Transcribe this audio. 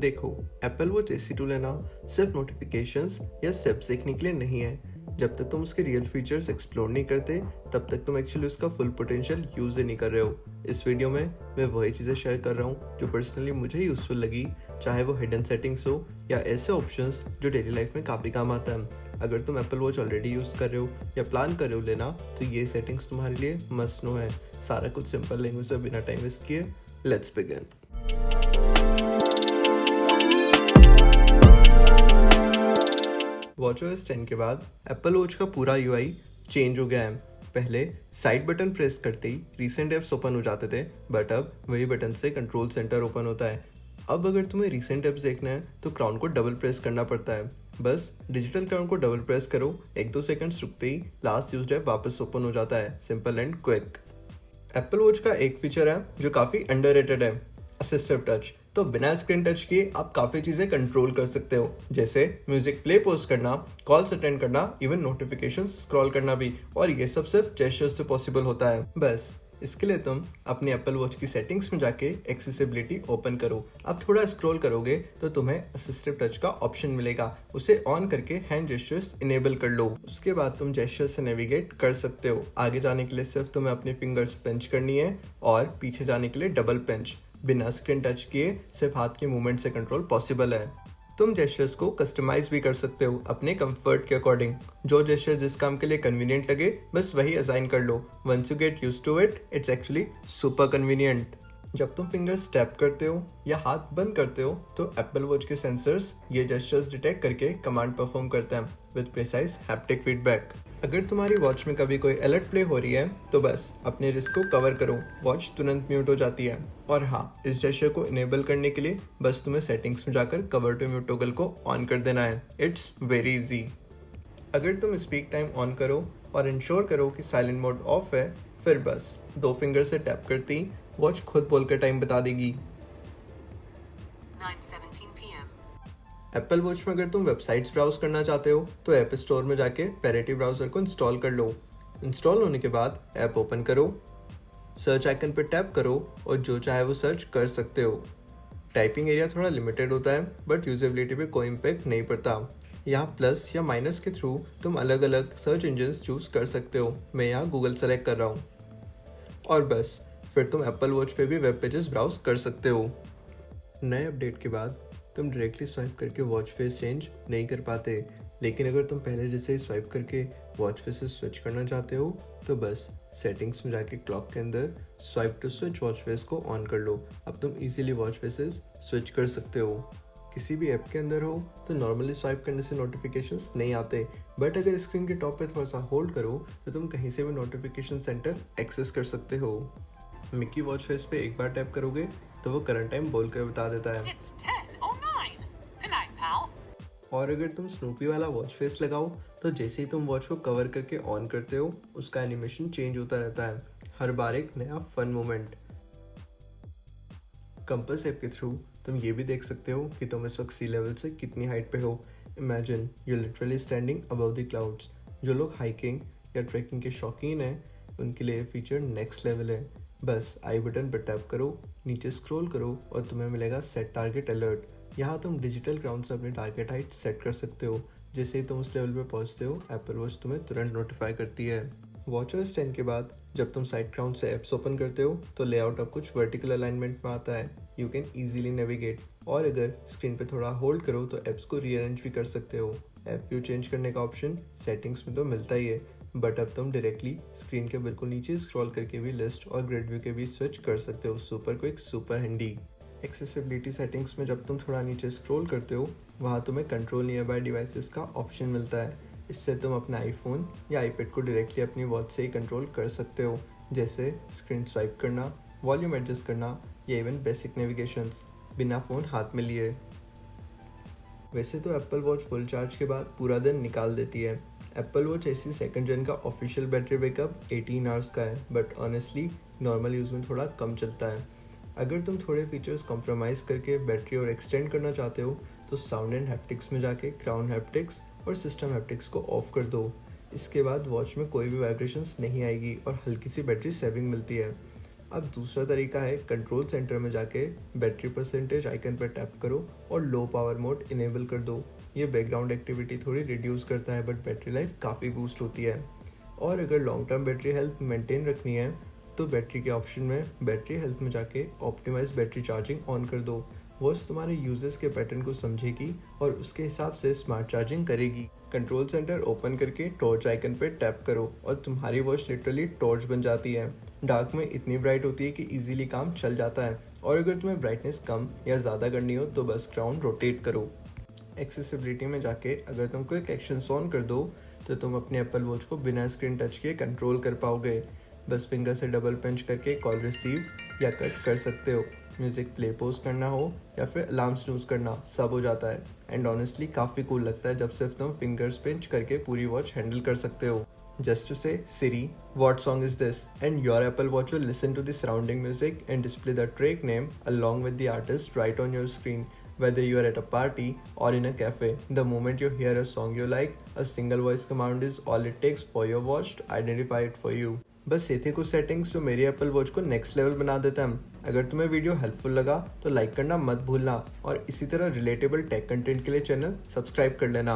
देखो, Apple watch ऐसी tool है ना, सिर्फ नोटिफिकेशंस या स्टेप्स देखने के लिए नहीं है। जब तक तुम उसके रियल फीचर्स एक्सप्लोर नहीं करते, तब तक तुम एक्चुअली उसका फुल पोटेंशियल यूज ही नहीं कर रहे हो। इस वीडियो में मैं वही चीज़ें शेयर कर रहा हूँ जो पर्सनली मुझे यूजफुल लगी, चाहे वो हिडन सेटिंग्स हो या ऐसे ऑप्शंस जो डेली लाइफ में काफ़ी काम आता है। अगर तुम एप्पल वॉच ऑलरेडी यूज़ कर रहे हो या प्लान कर रहे हो लेना, तो ये सेटिंग्स तुम्हारे लिए मस्ट नो है। सारा कुछ सिंपल लैंग्वेज में बिना टाइम वेस्ट किए लेट्स बिगिन। वॉचओएस 10 के बाद एप्पल वॉच का पूरा यूआई चेंज हो गया है। पहले साइड बटन प्रेस करते ही रीसेंट ऐप्स ओपन हो जाते थे, बट अब वही बटन से कंट्रोल सेंटर ओपन होता है। अब अगर तुम्हें रीसेंट ऐप्स देखना है तो क्राउन को डबल प्रेस करना पड़ता है। बस डिजिटल क्राउन को डबल प्रेस करो, 1-2 सेकंड्स रुकते ही लास्ट यूज्ड ऐप वापस ओपन हो जाता है। Simple and quick. Apple watch का एक फीचर है जो काफ़ी अंडररेटेड है, असिस्टिव टच। तो बिना स्क्रीन टच किए आप काफ़ी चीज़ें कंट्रोल कर सकते हो, जैसे म्यूजिक प्ले पॉज करना, कॉल्स अटेंड करना, इवन नोटिफिकेशंस स्क्रॉल करना भी। और ये सब सिर्फ जेस्चर्स से पॉसिबल होता है। बस इसके लिए तुम अपने एप्पल वॉच की सेटिंग्स में जाके एक्सेसिबिलिटी ओपन करो। अब थोड़ा स्क्रॉल करोगे तो तुम्हें असिस्टिव टच का ऑप्शन मिलेगा, उसे ऑन करके हैंड जेस्चर्स इनेबल कर लो। उसके बाद तुम जेस्चर्स से नेविगेट कर सकते हो। आगे जाने के लिए सिर्फ तुम्हें अपने फिंगर्स पिंच करनी है और पीछे जाने के लिए डबल पिंच। बिना स्क्रीन टच किए सिर्फ हाथ के मूवमेंट से कंट्रोल पॉसिबल है। तुम जेस्चर्स को कस्टमाइज भी कर सकते हो अपने कंफर्ट के अकॉर्डिंग। जो जेस्चर जिस काम के लिए कन्वीनियंट लगे बस वही असाइन कर लो। Once you get used to it, it's actually super convenient. जब तुम फिंगर्स टैप करते हो या हाथ बंद करते हो तो एप्पल वॉच के सेंसर्स ये जेस्चर्स डिटेक्ट करके कमांड परफॉर्म करते हैं विद प्रिसाइज हैप्टिक फीडबैक। अगर तुम्हारी वॉच में कभी कोई अलर्ट प्ले हो रही है तो बस अपने रिस्ट को कवर करो, वॉच तुरंत म्यूट हो जाती है। और हाँ, इस जेस्चर को इनेबल करने के लिए बस तुम्हें सेटिंग्स में जाकर कवर टू म्यूट टॉगल को ऑन कर देना है। It's very easy. अगर तुम स्पीक टाइम ऑन करो और इंश्योर करो कि साइलेंट मोड ऑफ है, फिर बस 2 फिंगर से टैप करती ही वॉच खुद बोलकर टाइम बता देगी। 9:17 p.m. एप्पल वॉच में अगर तुम वेबसाइट्स ब्राउज करना चाहते हो तो ऐप स्टोर में जाके पेरेटिव ब्राउजर को इंस्टॉल कर लो। इंस्टॉल होने के बाद ऐप ओपन करो, सर्च आइकन पर टैप करो और जो चाहे वो सर्च कर सकते हो। टाइपिंग एरिया थोड़ा लिमिटेड होता है, बट यूजेबिलिटी पे कोई इम्पैक्ट नहीं पड़ता। यहाँ प्लस या माइनस के थ्रू तुम अलग अलग सर्च इंजन चूज कर सकते हो। मैं यहाँ गूगल सेलेक्ट कर रहा हूँ और बस फिर तुम एप्पल वॉच पे भी वेब पेजेस ब्राउज कर सकते हो। नए अपडेट के बाद तुम डायरेक्टली स्वाइप करके वॉच फेस चेंज नहीं कर पाते, लेकिन अगर तुम पहले जैसे ही स्वाइप करके वॉच फेसेस स्विच करना चाहते हो तो बस सेटिंग्स में जाके क्लॉक के अंदर swipe to switch watch face को ऑन कर लो। अब तुम इजीली वॉच फेसेस स्विच कर सकते हो। किसी भी ऐप के अंदर हो तो नॉर्मली स्वाइप करने से नोटिफिकेशंस नहीं आते, बट अगर स्क्रीन के टॉप पे थोड़ा सा होल्ड करो तो तुम कहीं से भी नोटिफिकेशन सेंटर एक्सेस कर सकते हो। मिकी वॉच फेस पे एक बार टैप करोगे तो वो करंट टाइम बोलकर बता देता है। It's 10:09. Good night, pal. और अगर तुम स्नूपी वाला वॉच फेस लगाओ तो जैसे ही तुम वॉच को कवर करके ऑन करते हो उसका एनिमेशन चेंज होता रहता है, हर बार एक नया फन मोमेंट। कंपास ऐप के थ्रू तुम ये भी देख सकते हो कि तुम इस वक्त सी लेवल से कितनी हाइट पे हो। Imagine you literally standing above the clouds. जो लोग हाइकिंग या ट्रैकिंग के शौकीन हैं उनके लिए फीचर नेक्स्ट लेवल है। बस आई बटन पर टैप करो, नीचे स्क्रॉल करो और तुम्हें मिलेगा सेट टारगेट अलर्ट। यहाँ तुम डिजिटल क्राउन से अपनी टारगेट हाइट सेट कर सकते हो। जैसे ही तुम उस लेवल पे पहुँचते हो एप्पल वॉच तुम्हें तुरंत नोटिफाई करती है। वॉचओएस 10 के बाद जब तुम साइड क्राउन से ऐप्स ओपन करते हो तो लेआउट अब कुछ वर्टिकल अलाइनमेंट में आता है। यू कैन ईजिली नेविगेट और अगर स्क्रीन पे थोड़ा होल्ड करो तो ऐप्स को रीअरेंज भी कर सकते हो। ऐप व्यू चेंज करने का ऑप्शन सेटिंग्स में तो मिलता ही है, बट अब तुम डायरेक्टली स्क्रीन के बिल्कुल नीचे स्क्रॉल करके भी लिस्ट और ग्रिड व्यू के भी स्विच कर सकते हो। Super quick, super handy. Accessibility settings में जब तुम थोड़ा नीचे स्क्रॉल करते हो वहाँ तुम्हें कंट्रोल नियर बाय डिवाइसेस का ऑप्शन मिलता है। इससे तुम अपना आईफोन या आईपैड को डायरेक्टली अपनी वॉच से ही कंट्रोल कर सकते हो, जैसे स्क्रीन स्वाइप करना, वॉल्यूम एडजस्ट करना या इवन बेसिक नेविगेशंस बिना फ़ोन हाथ में लिए। वैसे तो एप्पल वॉच फुल चार्ज के बाद पूरा दिन निकाल देती है। एप्पल वॉच ऐसी सेकंड जेन का ऑफिशियल बैटरी बैकअप 18 आवर्स का है, बट ऑनेस्टली नॉर्मल यूज़ में थोड़ा कम चलता है। अगर तुम थोड़े फीचर्स कॉम्प्रोमाइज़ करके बैटरी और एक्सटेंड करना चाहते हो तो साउंड एंड हैप्टिक्स में जाके क्राउन हैप्टिक्स और सिस्टम हैप्टिक्स को ऑफ कर दो। इसके बाद वॉच में कोई भी वाइब्रेशंस नहीं आएगी और हल्की सी बैटरी सेविंग मिलती है। अब दूसरा तरीका है कंट्रोल सेंटर में जाके बैटरी परसेंटेज आइकन पर टैप करो और लो पावर मोड इनेबल कर दो। ये बैकग्राउंड एक्टिविटी थोड़ी रिड्यूस करता है बट बैटरी लाइफ काफ़ी बूस्ट होती है। और अगर long term battery health maintain रखनी है तो बैटरी के ऑप्शन में बैटरी हेल्थ में जाके ऑप्टिमाइज बैटरी चार्जिंग ऑन कर दो। वॉच तुम्हारे यूजर्स के पैटर्न को समझेगी और उसके हिसाब से स्मार्ट चार्जिंग करेगी। कंट्रोल सेंटर ओपन करके टॉर्च आइकन पे टैप करो और तुम्हारी वॉच लिटरली टॉर्च बन जाती है। डार्क में इतनी ब्राइट होती है कि इजीली काम चल जाता है। और अगर तुम्हें ब्राइटनेस कम या ज़्यादा करनी हो तो बस क्राउन रोटेट करो। एक्सेसिबिलिटी में जाके अगर तुम क्विक एक्शन ऑन कर दो तो तुम अपने एप्पल वॉच को बिना स्क्रीन टच किए कंट्रोल कर पाओगे। बस फिंगर से डबल पंच करके कॉल रिसीव या कट कर सकते हो। म्यूज़िक प्ले पॉज करना हो या फिर अलार्म स्नूज करना, सब हो जाता है। एंड ऑनेस्टली काफ़ी कूल लगता है जब सिर्फ तुम फिंगर्स पिंच करके पूरी वॉच हैंडल कर सकते हो। Just to say, Siri, what song is this? And your Apple Watch will listen to the surrounding music and display the track name along with the artist right on your screen. Whether you are at a party or in a cafe, the moment you hear a song you like, a single voice command is all it takes for your watch to identify it for you. बस ये थे कुछ settings जो मेरी Apple watch को next level बना देते हैं। अगर तुम्हें वीडियो हेल्पफुल लगा तो लाइक करना मत भूलना और इसी तरह रिलेटेबल टेक कंटेंट के लिए चैनल सब्सक्राइब कर लेना।